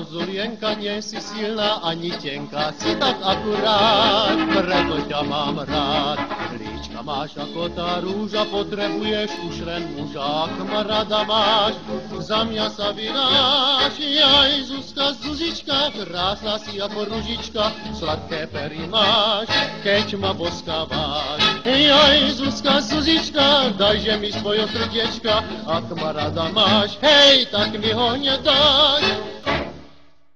Zulienka, nie si silná ani tenká, si tak akurát, preto ťa mám rád. Líčka máš ako tá rúža, potrebuješ už len muža, ak ma rada máš, za mňa sa vydáš. Jaj, Zuzka, Zuzička, krásna si ako ružička, sladké pery máš, keď ma boskávaš. Jaj, Zuzka, Zuzička, dajže mi svoje srdiečka, ak ma rada máš, hej, tak mi ho nedáš.